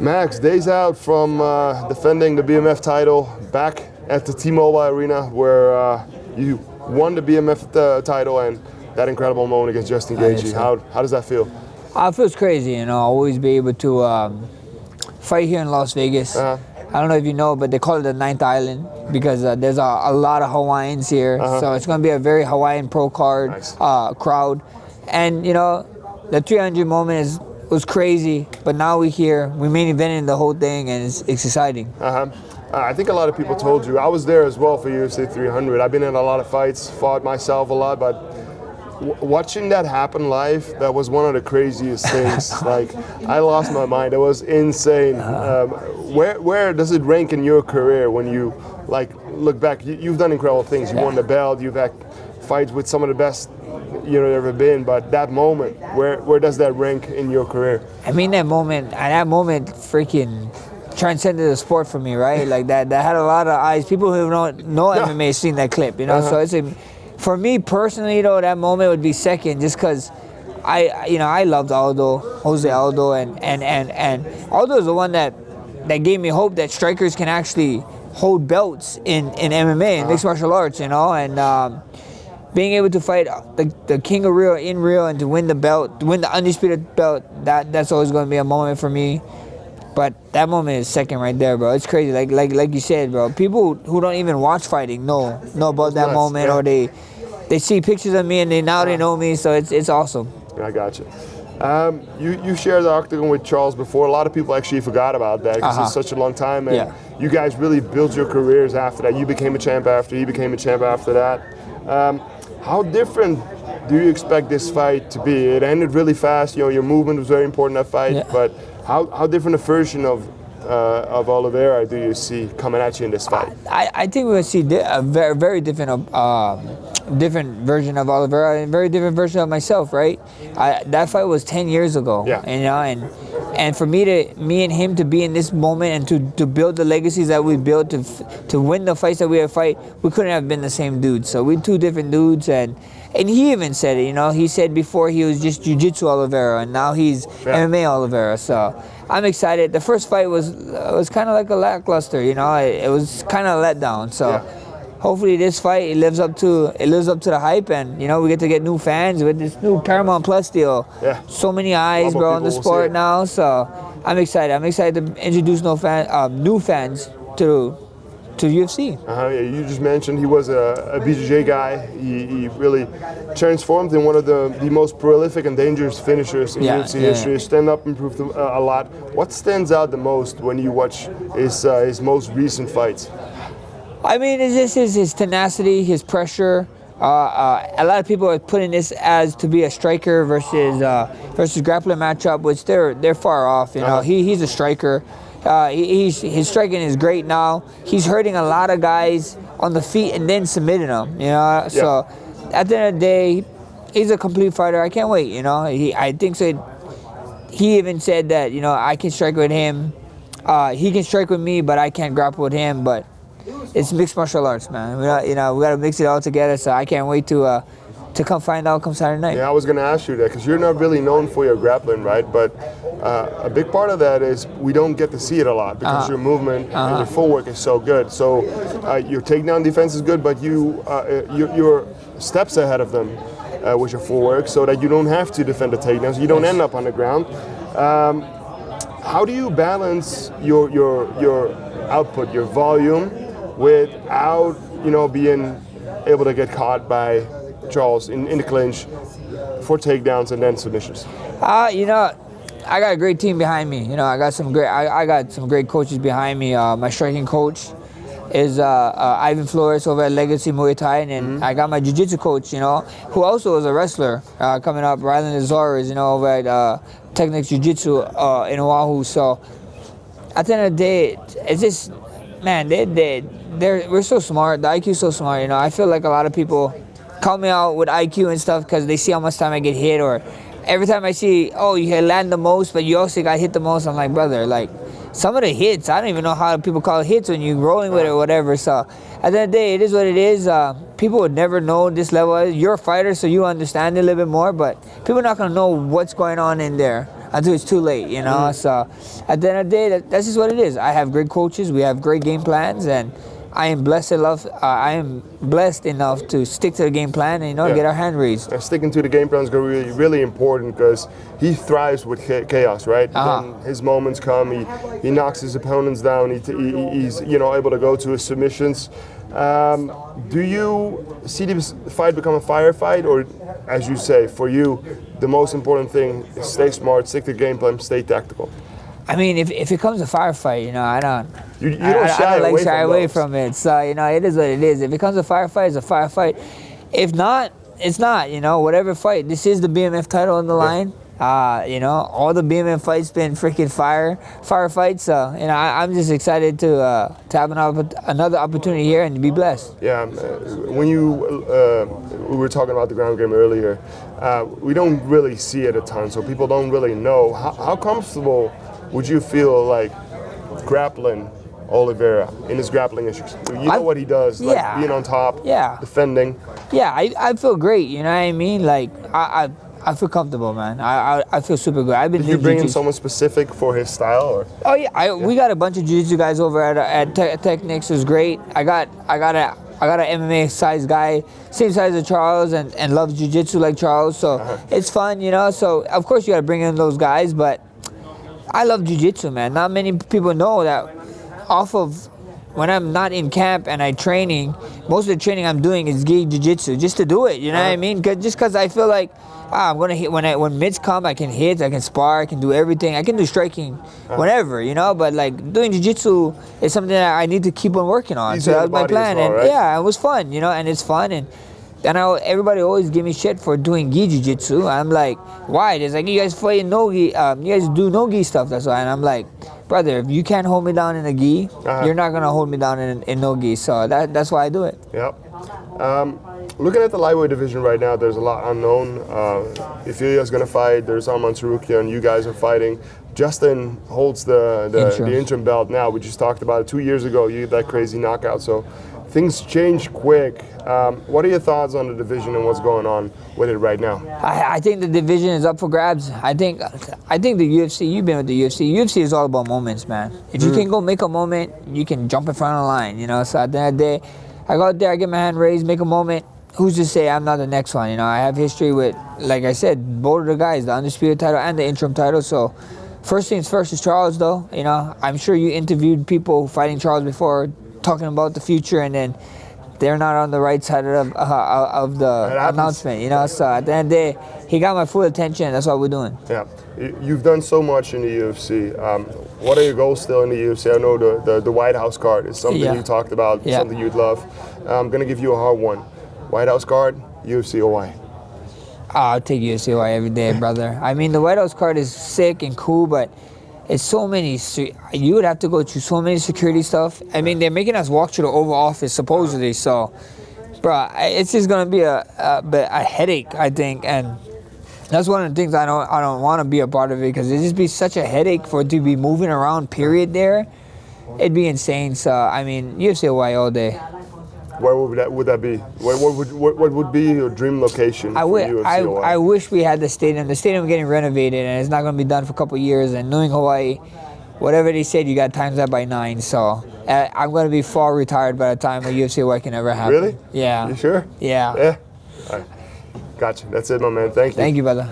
Max, days out from defending the BMF title, back at the T-Mobile Arena where you won the BMF title and that incredible moment against Justin Gaethje. How does that feel? It feels crazy, you know, always be able to fight here in Las Vegas. I don't know if you know, but they call it the ninth island because there's a lot of Hawaiians here. So it's going to be a very Hawaiian pro card crowd. And, you know, the 300 moment was crazy, but now we're here. We main evented the whole thing, and it's exciting. I think a lot of people told you. I was there as well for UFC 300. I've been in a lot of fights, fought myself a lot, but watching that happen live, that was one of the craziest things. Like, I lost my mind. It was insane. Where does it rank in your career when you look back? You've done incredible things. You won the belt. You've had fights with some of the best ever been. But that moment, where does that rank in your career? I mean, that moment freaking transcended the sport for me, right? Like that had a lot of eyes. People who don't know MMA seen that clip, you know. So it's for me personally, though, that moment would be second, just because I loved Jose Aldo, and Aldo is the one that gave me hope that strikers can actually hold belts in MMA and mixed martial arts, you know, and being able to fight the king of Rio in Rio and to win the belt, to win the undisputed belt, that's always going to be a moment for me. But that moment is second right there, bro. It's crazy. Like you said, bro. People who don't even watch fighting know about that moment, or they see pictures of me and they know me. So it's awesome. I got you. You shared the octagon with Charles before. A lot of people actually forgot about that because it's such a long time, and you guys really built your careers after that. You became a champ after. He became a champ after that. How different do you expect this fight to be? It ended really fast. You know, your movement was very important in that fight, but how different a version of Oliveira do you see coming at you in this fight? I think we'll see a very different different version of Oliveira and a very different version of myself, right? That fight was 10 years ago, you know, and for me and him to be in this moment and to build the legacies that we built, to win the fights that we have fight, we couldn't have been the same dudes. So we're two different dudes, and he even said it, you know. He said before he was just jiu-jitsu Oliveira, and now he's MMA Oliveira. So I'm excited. The first fight was kind of like a lackluster, you know. It was kind of a letdown. So hopefully this fight it lives up to the hype, and you know we get to get new fans with this new Paramount Plus deal. So many eyes, bro, on the sport now. So I'm excited. I'm excited to introduce new fans to UFC. You just mentioned he was a BJJ guy. He really transformed in one of the most prolific and dangerous finishers in UFC history. His stand-up improved a lot. What stands out the most when you watch his most recent fights? I mean, it's just his tenacity, his pressure. A lot of people are putting this as to be a striker versus grappler matchup, which they're far off. You know, he's a striker. His striking is great now. He's hurting a lot of guys on the feet and then submitting them, you know. So at the end of the day, he's a complete fighter. I can't wait, you know. I think so. He even said that, you know, I can strike with him. He can strike with me, but I can't grapple with him. But it's mixed martial arts, man. We got to mix it all together. So I can't wait to come find out come Saturday night. Yeah, I was going to ask you that because you're not really known for your grappling, right? But a big part of that is we don't get to see it a lot because your movement and your footwork is so good. So your takedown defense is good, but you're steps ahead of them with your footwork so that you don't have to defend the takedowns. You don't end up on the ground. How do you balance your output, your volume, without being able to get caught by Charles in the clinch for takedowns and then submissions? You know, I got a great team behind me. You know, I got some great coaches behind me. My striking coach is Ivan Flores over at Legacy Muay Thai, and I got my jiu-jitsu coach, you know, who also is a wrestler coming up, Rylan Azores, you know, over at Technics Jiu-Jitsu in Oahu. So at the end of the day, it's just, man, we're so smart. The IQ is so smart, you know. I feel like a lot of people call me out with IQ and stuff because they see how much time I get hit, or every time I see, oh, you had land the most, but you also got hit the most. I'm like, brother, like some of the hits, I don't even know how people call it hits when you're rolling with it or whatever. So at the end of the day, it is what it is. People would never know this level. You're a fighter, so you understand it a little bit more, but people are not going to know what's going on in there. until it's too late, you know. So at the end of the day, that's just what it is. I have great coaches, we have great game plans, and I am blessed enough to stick to the game plan and get our hand raised. Sticking to the game plan is really, really important because he thrives with chaos, right? When his moments come, he knocks his opponents down. He's able to go to his submissions. Do you see this fight become a firefight, or, as you say, for you, the most important thing is stay smart, stick to the game plan, stay tactical? I mean, if it comes to firefight, I don't. You don't shy away from it. So it is what it is. If it comes to firefight, it's a firefight. If not, it's not. Whatever fight. This is the BMF title on the line. All the BMF fights been freaking firefights. So I'm just excited to have another opportunity here and to be blessed. Yeah. When we were talking about the ground game earlier, we don't really see it a ton, so people don't really know how comfortable would you feel like grappling Oliveira in his grappling issues? You know what he does, like being on top, defending. Yeah, I feel great. You know what I mean? Like I feel comfortable, man. I feel super good. I've been. Did you bring in someone specific for his style, or? Oh yeah, we got a bunch of jiu-jitsu guys over at Technics. It was great. I got an MMA size guy, same size as Charles, and loves jiu-jitsu like Charles. So it's fun, So of course you got to bring in those guys, but I love jiu-jitsu, man. Not many people know that. Off of when I'm not in camp and I'm training, most of the training I'm doing is gi jiu-jitsu just to do it. You know what I mean? Just because I feel like I'm gonna hit when mids come, I can hit, I can spar, I can do everything. I can do striking whenever, But like doing jiu-jitsu is something that I need to keep on working on. So that was my plan, and it was fun, and it's fun and. Everybody always give me shit for doing gi jiu-jitsu. I'm like, why? It's like, you guys fight no gi, you guys do no gi stuff, that's why. And I'm like, brother, if you can't hold me down in a gi, you're not gonna hold me down in no gi. So that's why I do it. Yep. Looking at the lightweight division right now, there's a lot unknown. Ifilia's gonna fight, there's Arman Tsarukyan, you guys are fighting. Justin holds the interim belt now. We just talked about it 2 years ago, you had that crazy knockout. So things change quick. What are your thoughts on the division and what's going on with it right now? I think the division is up for grabs. I think the UFC, you've been with the UFC. UFC is all about moments, man. If you can go make a moment, you can jump in front of the line, So at the end of the day, I go out there, I get my hand raised, make a moment. Who's to say I'm not the next one? I have history with, like I said, both of the guys, the undisputed title and the interim title. So first things first is Charles, though. I'm sure you interviewed people fighting Charles before, talking about the future, and then they're not on the right side of the announcement, So at the end of the day, he got my full attention. That's what we're doing. Yeah, you've done so much in the UFC. What are your goals still in the UFC? I know the White House card is something you talked about, something you'd love. I'm gonna give you a hard one. White House card, UFC Hawaii. I'll take UFC Hawaii every day, brother. I mean, the White House card is sick and cool, but it's so many. You would have to go through so many security stuff. I mean, they're making us walk through the Oval Office supposedly. So, bro, it's just gonna be a headache, I think, and that's one of the things I don't want to be a part of it, because it'd just be such a headache for it to be moving around. Period. There, it'd be insane. So, I mean, UFC Hawaii all day. Where would that be? What would be your dream location for UFC Hawaii? I wish we had the stadium. The stadium is getting renovated, and it's not going to be done for a couple of years. And knowing Hawaii, whatever they said, you got times that by 9. So I'm going to be far retired by the time a UFC Hawaii can ever happen. Really? Yeah. You sure? Yeah. Yeah. All right. Gotcha. That's it, my man. Thank you. Thank you, brother.